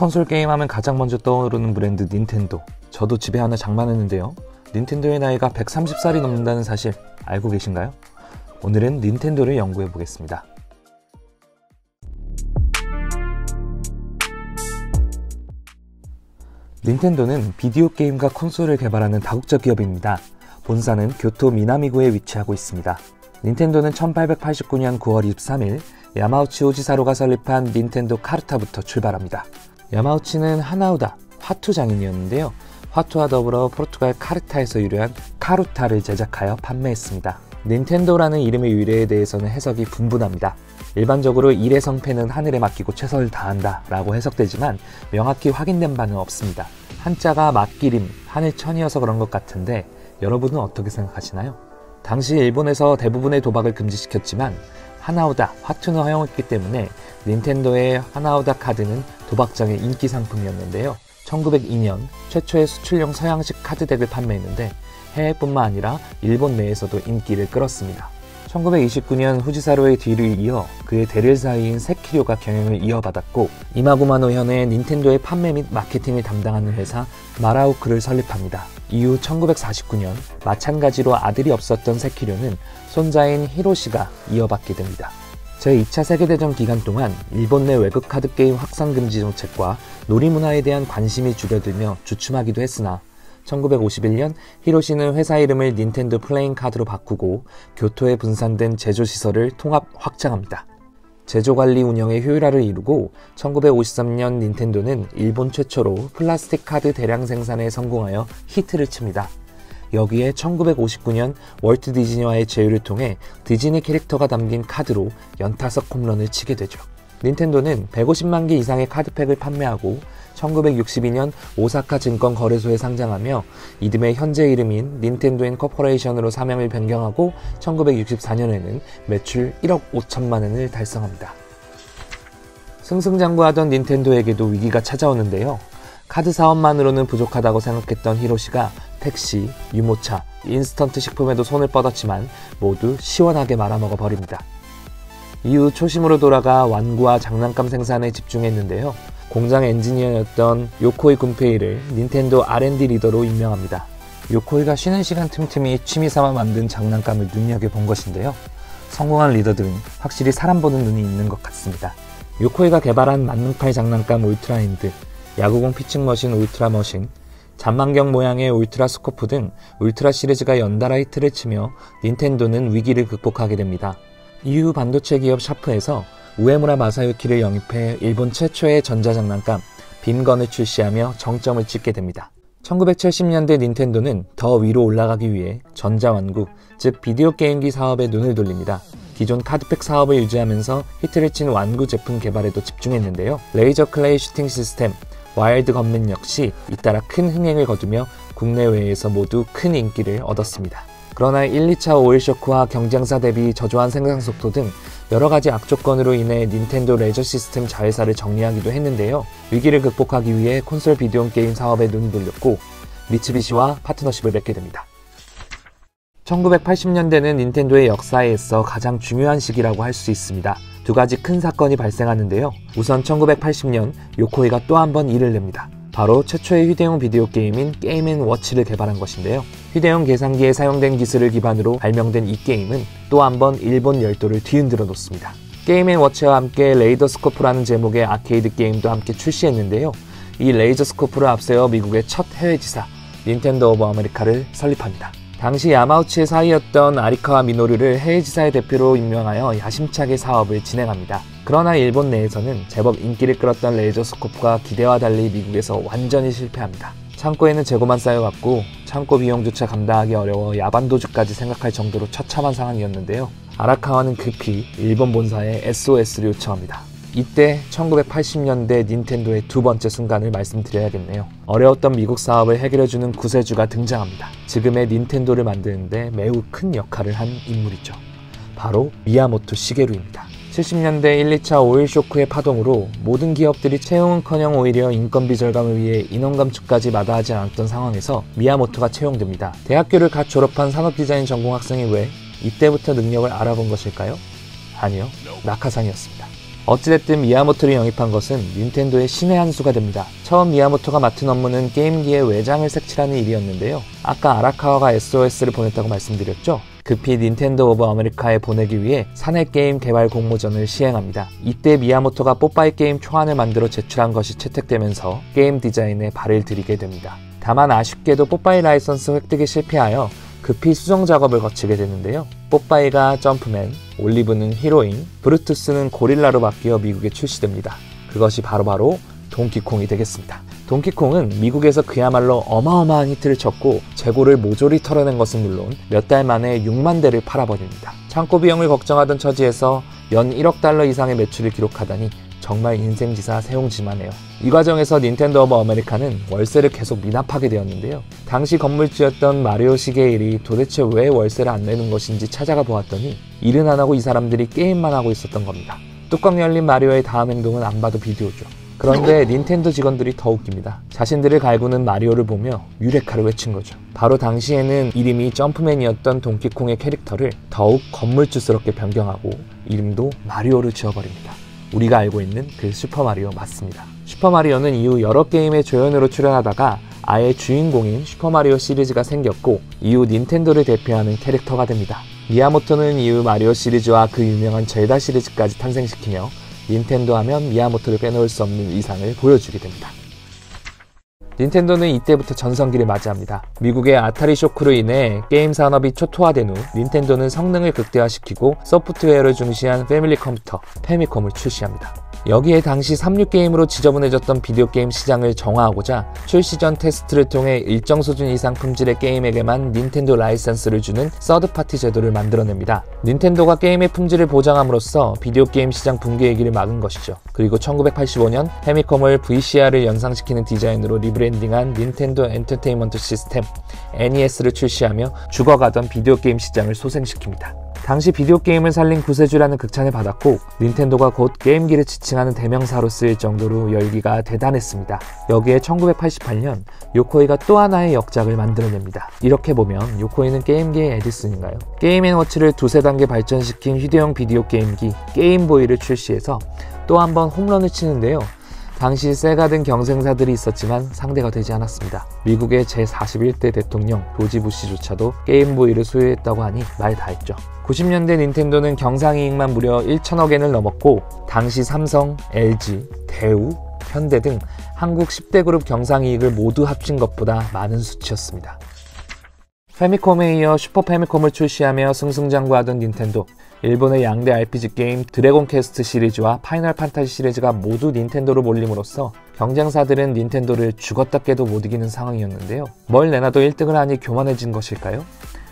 콘솔 게임하면 가장 먼저 떠오르는 브랜드 닌텐도. 저도 집에 하나 장만했는데요. 닌텐도의 나이가 130살이 넘는다는 사실 알고 계신가요? 오늘은 닌텐도를 연구해 보겠습니다. 닌텐도는 비디오 게임과 콘솔을 개발하는 다국적 기업입니다. 본사는 교토 미나미구에 위치하고 있습니다. 닌텐도는 1889년 9월 23일 야마우치 오지사로가 설립한 닌텐도 카르타부터 출발합니다. 야마우치는 하나우다, 화투 장인이었는데요. 화투와 더불어 포르투갈 카르타에서 유래한 카루타를 제작하여 판매했습니다. 닌텐도라는 이름의 유래에 대해서는 해석이 분분합니다. 일반적으로 일의 성패는 하늘에 맡기고 최선을 다한다 라고 해석되지만 명확히 확인된 바는 없습니다. 한자가 맡기림, 하늘천이어서 그런 것 같은데 여러분은 어떻게 생각하시나요? 당시 일본에서 대부분의 도박을 금지시켰지만 하나우다, 화투는 허용했기 때문에 닌텐도의 하나우다 카드는 도박장의 인기 상품이었는데요. 1902년 최초의 수출용 서양식 카드덱을 판매했는데 해외뿐만 아니라 일본 내에서도 인기를 끌었습니다. 1929년 후지사로의 뒤를 이어 그의 대를 사이인 세키료가 경영을 이어받았고 이마구마노 현의 닌텐도의 판매 및 마케팅을 담당하는 회사 마라우크를 설립합니다. 이후 1949년 마찬가지로 아들이 없었던 세키료는 손자인 히로시가 이어받게 됩니다. 제2차 세계대전 기간 동안 일본 내 외국 카드 게임 확산 금지 정책과 놀이문화에 대한 관심이 줄어들며 주춤하기도 했으나 1951년 히로시는 회사 이름을 닌텐도 플레잉 카드로 바꾸고 교토에 분산된 제조시설을 통합 확장합니다. 제조관리 운영의 효율화를 이루고 1953년 닌텐도는 일본 최초로 플라스틱 카드 대량 생산에 성공하여 히트를 칩니다. 여기에 1959년 월트 디즈니와의 제휴를 통해 디즈니 캐릭터가 담긴 카드로 연타석 홈런을 치게 되죠. 닌텐도는 150만 개 이상의 카드팩을 판매하고 1962년 오사카 증권 거래소에 상장하며 이듬해 현재 이름인 닌텐도 인코퍼레이션으로 사명을 변경하고 1964년에는 매출 1억 5천만 원을 달성합니다. 승승장구하던 닌텐도에게도 위기가 찾아오는데요. 카드 사업만으로는 부족하다고 생각했던 히로시가 택시, 유모차, 인스턴트 식품에도 손을 뻗었지만 모두 시원하게 말아먹어 버립니다. 이후 초심으로 돌아가 완구와 장난감 생산에 집중했는데요. 공장 엔지니어였던 요코이 군페이를 닌텐도 R&D 리더로 임명합니다. 요코이가 쉬는 시간 틈틈이 취미삼아 만든 장난감을 눈여겨본 것인데요. 성공한 리더들은 확실히 사람 보는 눈이 있는 것 같습니다. 요코이가 개발한 만능팔 장난감 울트라핸드, 야구공 피칭머신 울트라머신, 잔망경 모양의 울트라 스코프 등 울트라 시리즈가 연달아 히트를 치며 닌텐도는 위기를 극복하게 됩니다. 이후 반도체 기업 샤프에서 우에무라 마사유키를 영입해 일본 최초의 전자장난감 빔건을 출시하며 정점을 찍게 됩니다. 1970년대 닌텐도는 더 위로 올라가기 위해 전자완구, 즉 비디오 게임기 사업에 눈을 돌립니다. 기존 카드팩 사업을 유지하면서 히트를 친 완구 제품 개발에도 집중했는데요. 레이저 클레이 슈팅 시스템, 와일드 건맨 역시 잇따라 큰 흥행을 거두며 국내외에서 모두 큰 인기를 얻었습니다. 그러나 1, 2차 오일 쇼크와 경쟁사 대비 저조한 생산 속도 등 여러가지 악조건으로 인해 닌텐도 레저 시스템 자회사를 정리하기도 했는데요. 위기를 극복하기 위해 콘솔 비디오 게임 사업에 눈을 돌렸고 미츠비시와 파트너십을 맺게 됩니다. 1980년대는 닌텐도의 역사에 있어 가장 중요한 시기라고 할 수 있습니다. 두 가지 큰 사건이 발생하는데요. 우선 1980년 요코이가 또 한 번 일을 냅니다. 바로 최초의 휴대용 비디오 게임인 게임 앤 워치를 개발한 것인데요. 휴대용 계산기에 사용된 기술을 기반으로 발명된 이 게임은 또 한 번 일본 열도를 뒤흔들어 놓습니다. 게임 앤 워치와 함께 레이더 스코프라는 제목의 아케이드 게임도 함께 출시했는데요. 이 레이저 스코프를 앞세워 미국의 첫 해외 지사 닌텐도 오브 아메리카를 설립합니다. 당시 야마우치의 사이였던 아리카와 미노루를 해외 지사의 대표로 임명하여 야심차게 사업을 진행합니다. 그러나 일본 내에서는 제법 인기를 끌었던 레이저 스코프가 기대와 달리 미국에서 완전히 실패합니다. 창고에는 재고만 쌓여갔고 창고 비용조차 감당하기 어려워 야반도주까지 생각할 정도로 처참한 상황이었는데요. 아라카와는 급히 일본 본사에 SOS를 요청합니다. 이때 1980년대 닌텐도의 두 번째 순간을 말씀드려야겠네요. 어려웠던 미국 사업을 해결해주는 구세주가 등장합니다. 지금의 닌텐도를 만드는데 매우 큰 역할을 한 인물이죠. 바로 미야모토 시게루입니다. 70년대 1, 2차 오일 쇼크의 파동으로 모든 기업들이 채용은커녕 오히려 인건비 절감을 위해 인원 감축까지 마다하지 않았던 상황에서 미야모토가 채용됩니다. 대학교를 갓 졸업한 산업디자인 전공 학생이 왜 이때부터 능력을 알아본 것일까요? 아니요, 낙하산이었습니다. 어찌됐든 미야모토를 영입한 것은 닌텐도의 신의 한 수가 됩니다. 처음 미야모토가 맡은 업무는 게임기의 외장을 색칠하는 일이었는데요. 아까 아라카와가 SOS를 보냈다고 말씀드렸죠? 급히 닌텐도 오브 아메리카에 보내기 위해 사내 게임 개발 공모전을 시행합니다. 이때 미야모토가 뽀빠이 게임 초안을 만들어 제출한 것이 채택되면서 게임 디자인에 발을 들이게 됩니다. 다만 아쉽게도 뽀빠이 라이선스 획득에 실패하여 급히 수정 작업을 거치게 되는데요. 뽀빠이가 점프맨, 올리브는 히로인, 브루투스는 고릴라로 바뀌어 미국에 출시됩니다. 그것이 바로 동키콩이 되겠습니다. 동키콩은 미국에서 그야말로 어마어마한 히트를 쳤고 재고를 모조리 털어낸 것은 물론 몇 달 만에 6만 대를 팔아버립니다. 창고 비용을 걱정하던 처지에서 연 1억 달러 이상의 매출을 기록하다니 정말 인생지사 세용지만해요. 이 과정에서 닌텐도 오브 아메리카는 월세를 계속 미납하게 되었는데요. 당시 건물주였던 마리오 시게일이 도대체 왜 월세를 안 내는 것인지 찾아가 보았더니 일은 안 하고 이 사람들이 게임만 하고 있었던 겁니다. 뚜껑 열린 마리오의 다음 행동은 안 봐도 비디오죠. 그런데 닌텐도 직원들이 더 웃깁니다. 자신들을 갈구는 마리오를 보며 유레카를 외친 거죠. 바로 당시에는 이름이 점프맨이었던 동키콩의 캐릭터를 더욱 건물주스럽게 변경하고 이름도 마리오를 지어버립니다. 우리가 알고 있는 그 슈퍼마리오 맞습니다. 슈퍼마리오는 이후 여러 게임의 조연으로 출연하다가 아예 주인공인 슈퍼마리오 시리즈가 생겼고 이후 닌텐도를 대표하는 캐릭터가 됩니다. 미야모토는 이후 마리오 시리즈와 그 유명한 젤다 시리즈까지 탄생시키며 닌텐도 하면 미야모토를 빼놓을 수 없는 위상을 보여주게 됩니다. 닌텐도는 이때부터 전성기를 맞이합니다. 미국의 아타리 쇼크로 인해 게임 산업이 초토화된 후 닌텐도는 성능을 극대화시키고 소프트웨어를 중시한 패밀리 컴퓨터, 패미컴을 출시합니다. 여기에 당시 36게임으로 지저분해졌던 비디오 게임 시장을 정화하고자 출시 전 테스트를 통해 일정 수준 이상 품질의 게임에게만 닌텐도 라이선스를 주는 서드파티 제도를 만들어냅니다. 닌텐도가 게임의 품질을 보장함으로써 비디오 게임 시장 붕괴의 길을 막은 것이죠. 그리고 1985년 패미컴을 VCR을 연상시키는 디자인으로 리브랜딩한 닌텐도 엔터테인먼트 시스템 NES를 출시하며 죽어가던 비디오 게임 시장을 소생시킵니다. 당시 비디오 게임을 살린 구세주라는 극찬을 받았고 닌텐도가 곧 게임기를 지칭하는 대명사로 쓰일 정도로 열기가 대단했습니다. 여기에 1988년 요코이가 또 하나의 역작을 만들어냅니다. 이렇게 보면 요코이는 게임기의 에디슨인가요? 게임 앤 워치를 두세 단계 발전시킨 휴대용 비디오 게임기 게임보이를 출시해서 또 한 번 홈런을 치는데요. 당시 세가 등 경쟁사들이 있었지만 상대가 되지 않았습니다. 미국의 제41대 대통령 조지 부시조차도 게임보이를 소유했다고 하니 말 다했죠. 90년대 닌텐도는 경상이익만 무려 1천억 엔을 넘었고 당시 삼성, LG, 대우, 현대 등 한국 10대 그룹 경상이익을 모두 합친 것보다 많은 수치였습니다. 패미컴에 이어 슈퍼 패미컴을 출시하며 승승장구하던 닌텐도. 일본의 양대 RPG 게임 드래곤 퀘스트 시리즈와 파이널 판타지 시리즈가 모두 닌텐도로 몰림으로써 경쟁사들은 닌텐도를 죽었다 깨도 못 이기는 상황이었는데요. 뭘 내놔도 1등을 하니 교만해진 것일까요?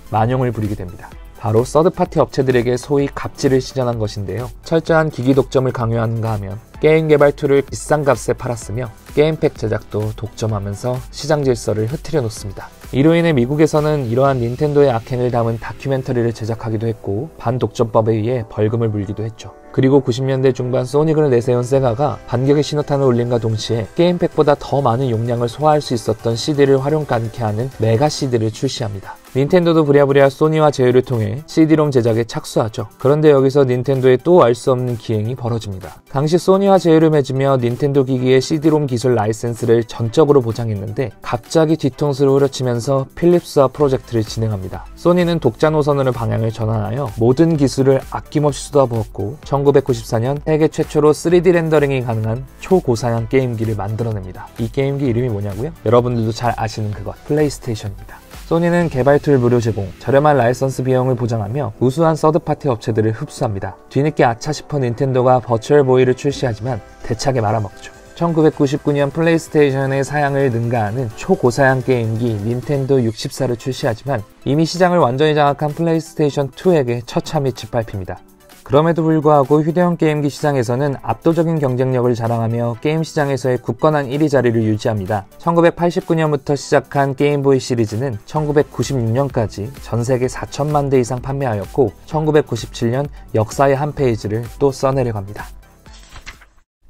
만용을 부리게 됩니다. 바로 서드파티 업체들에게 소위 갑질을 시전한 것인데요. 철저한 기기 독점을 강요하는가 하면 게임 개발 툴을 비싼 값에 팔았으며 게임팩 제작도 독점하면서 시장 질서를 흐트려 놓습니다. 이로 인해 미국에서는 이러한 닌텐도의 악행을 담은 다큐멘터리를 제작하기도 했고 반독점법에 의해 벌금을 물기도 했죠. 그리고 90년대 중반 소닉을 내세운 세가가 반격의 신호탄을 울림과 동시에 게임팩보다 더 많은 용량을 소화할 수 있었던 CD를 활용 가능케 하는 메가 CD를 출시합니다. 닌텐도도 부랴부랴 소니와 제휴를 통해 CD롬 제작에 착수하죠. 그런데 여기서 닌텐도의 또 알 수 없는 기행이 벌어집니다. 당시 소니와 제휴를 맺으며 닌텐도 기기의 CD롬 기술 라이센스를 전적으로 보장했는데 갑자기 뒤통수를 후려치면서 필립스와 프로젝트를 진행합니다. 소니는 독자 노선으로 방향을 전환하여 모든 기술을 아낌없이 쏟아부었고 1994년 세계 최초로 3D 렌더링이 가능한 초고사양 게임기를 만들어냅니다. 이 게임기 이름이 뭐냐고요? 여러분들도 잘 아시는 그것, 플레이스테이션입니다. 소니는 개발 툴 무료 제공, 저렴한 라이선스 비용을 보장하며 우수한 서드파티 업체들을 흡수합니다. 뒤늦게 아차 싶어 닌텐도가 버추얼 보이를 출시하지만 대차게 말아먹죠. 1999년 플레이스테이션의 사양을 능가하는 초고사양 게임기 닌텐도 64를 출시하지만 이미 시장을 완전히 장악한 플레이스테이션 2에게 처참히 짓밟힙니다. 그럼에도 불구하고 휴대용 게임기 시장에서는 압도적인 경쟁력을 자랑하며 게임 시장에서의 굳건한 1위 자리를 유지합니다. 1989년부터 시작한 게임보이 시리즈는 1996년까지 전 세계 4천만 대 이상 판매하였고 1997년 역사의 한 페이지를 또 써내려갑니다.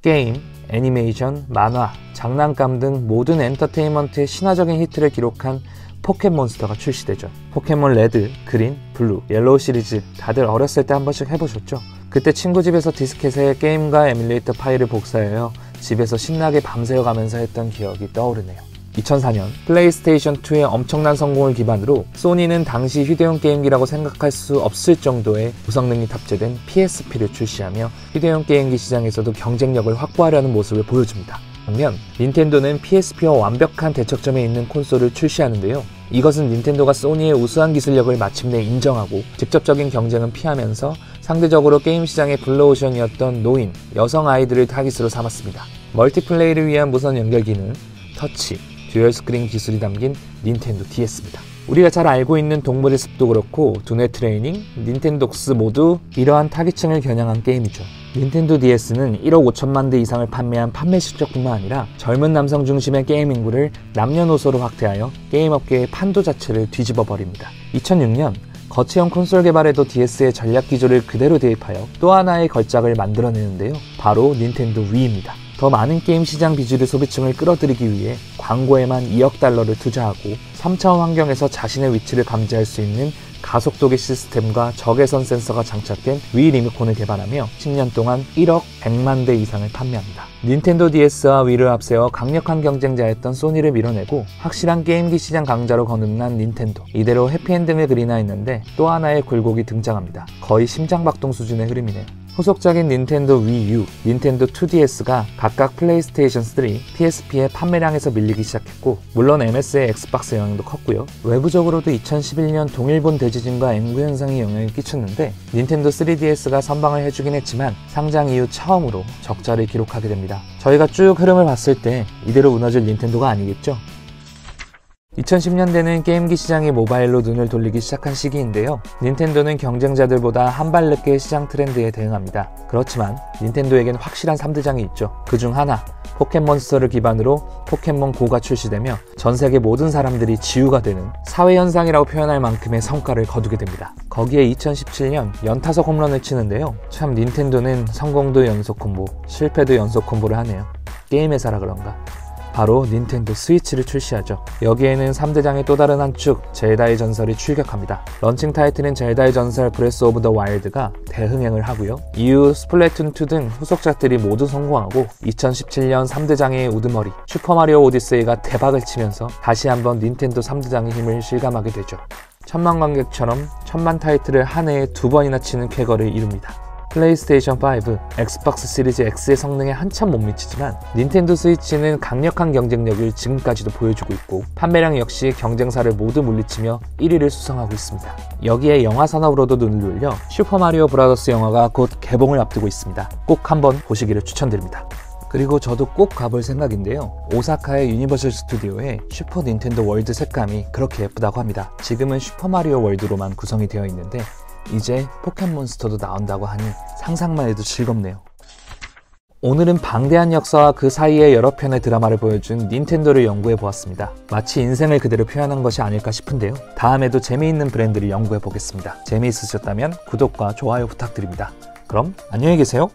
게임, 애니메이션, 만화, 장난감 등 모든 엔터테인먼트의 신화적인 히트를 기록한 포켓몬스터가 출시되죠. 포켓몬 레드, 그린, 블루, 옐로우 시리즈 다들 어렸을 때 한 번씩 해보셨죠? 그때 친구 집에서 디스켓에 게임과 에뮬레이터 파일을 복사하여 집에서 신나게 밤새워 가면서 했던 기억이 떠오르네요. 2004년 플레이스테이션 2의 엄청난 성공을 기반으로 소니는 당시 휴대용 게임기라고 생각할 수 없을 정도의 고성능이 탑재된 PSP를 출시하며 휴대용 게임기 시장에서도 경쟁력을 확보하려는 모습을 보여줍니다. 반면 닌텐도는 PSP와 완벽한 대척점에 있는 콘솔을 출시하는데요. 이것은 닌텐도가 소니의 우수한 기술력을 마침내 인정하고 직접적인 경쟁은 피하면서 상대적으로 게임 시장의 블루오션이었던 노인, 여성 아이들을 타깃으로 삼았습니다. 멀티플레이를 위한 무선 연결기는 터치, 듀얼 스크린 기술이 담긴 닌텐도 DS입니다. 우리가 잘 알고 있는 동물의 숲도 그렇고 두뇌 트레이닝, 닌텐독스 모두 이러한 타깃층을 겨냥한 게임이죠. 닌텐도 DS는 1억 5천만 대 이상을 판매한 판매 실적뿐만 아니라 젊은 남성 중심의 게임 인구를 남녀노소로 확대하여 게임 업계의 판도 자체를 뒤집어 버립니다. 2006년 거치형 콘솔 개발에도 DS의 전략 기조를 그대로 대입하여 또 하나의 걸작을 만들어내는데요. 바로 닌텐도 위입니다. 더 많은 게임 시장 비주류 소비층을 끌어들이기 위해 광고에만 2억 달러를 투자하고 3차원 환경에서 자신의 위치를 감지할 수 있는 가속도계 시스템과 적외선 센서가 장착된 위 리모컨을 개발하며 10년 동안 1억 100만 대 이상을 판매합니다. 닌텐도 DS와 위를 앞세워 강력한 경쟁자였던 소니를 밀어내고 확실한 게임기 시장 강자로 거듭난 닌텐도. 이대로 해피엔딩을 그리나 했는데 또 하나의 굴곡이 등장합니다. 거의 심장박동 수준의 흐름이네요. 후속작인 닌텐도 위 U, 닌텐도 2DS가 각각 플레이스테이션 3, PSP의 판매량에서 밀리기 시작했고 물론 MS의 엑스박스 영향도 컸고요. 외부적으로도 2011년 동일본 대지진과 앵구 현상이 영향을 끼쳤는데 닌텐도 3DS가 선방을 해주긴 했지만 상장 이후 처음으로 적자를 기록하게 됩니다. 저희가 쭉 흐름을 봤을 때 이대로 무너질 닌텐도가 아니겠죠? 2010년대는 게임기 시장이 모바일로 눈을 돌리기 시작한 시기인데요. 닌텐도는 경쟁자들보다 한 발 늦게 시장 트렌드에 대응합니다. 그렇지만 닌텐도에겐 확실한 3대장이 있죠. 그중 하나, 포켓몬스터를 기반으로 포켓몬고가 출시되며 전 세계 모든 사람들이 지우가 되는 사회현상이라고 표현할 만큼의 성과를 거두게 됩니다. 거기에 2017년 연타석 홈런을 치는데요. 참 닌텐도는 성공도 연속 콤보, 실패도 연속 콤보를 하네요. 게임 회사라 그런가. 바로 닌텐도 스위치를 출시하죠. 여기에는 3대장의 또 다른 한 축, 젤다의 전설이 출격합니다. 런칭 타이틀인 젤다의 전설 브레스 오브 더 와일드가 대흥행을 하고요. 이후 스플래툰 2 등 후속작들이 모두 성공하고 2017년 3대장의 우두머리 슈퍼마리오 오디세이가 대박을 치면서 다시 한번 닌텐도 3대장의 힘을 실감하게 되죠. 천만 관객처럼 천만 타이틀을 한 해에 2번이나 치는 쾌거를 이룹니다. 플레이스테이션 5, 엑스박스 시리즈 X의 성능에 한참 못 미치지만 닌텐도 스위치는 강력한 경쟁력을 지금까지도 보여주고 있고 판매량 역시 경쟁사를 모두 물리치며 1위를 수성하고 있습니다. 여기에 영화 산업으로도 눈을 돌려 슈퍼마리오 브라더스 영화가 곧 개봉을 앞두고 있습니다. 꼭 한번 보시기를 추천드립니다. 그리고 저도 꼭 가볼 생각인데요. 오사카의 유니버설 스튜디오에 슈퍼 닌텐도 월드 색감이 그렇게 예쁘다고 합니다. 지금은 슈퍼마리오 월드로만 구성이 되어 있는데 이제 포켓몬스터도 나온다고 하니 상상만 해도 즐겁네요. 오늘은 방대한 역사와 그 사이에 여러 편의 드라마를 보여준 닌텐도를 연구해 보았습니다. 마치 인생을 그대로 표현한 것이 아닐까 싶은데요. 다음에도 재미있는 브랜드를 연구해 보겠습니다. 재미있으셨다면 구독과 좋아요 부탁드립니다. 그럼 안녕히 계세요.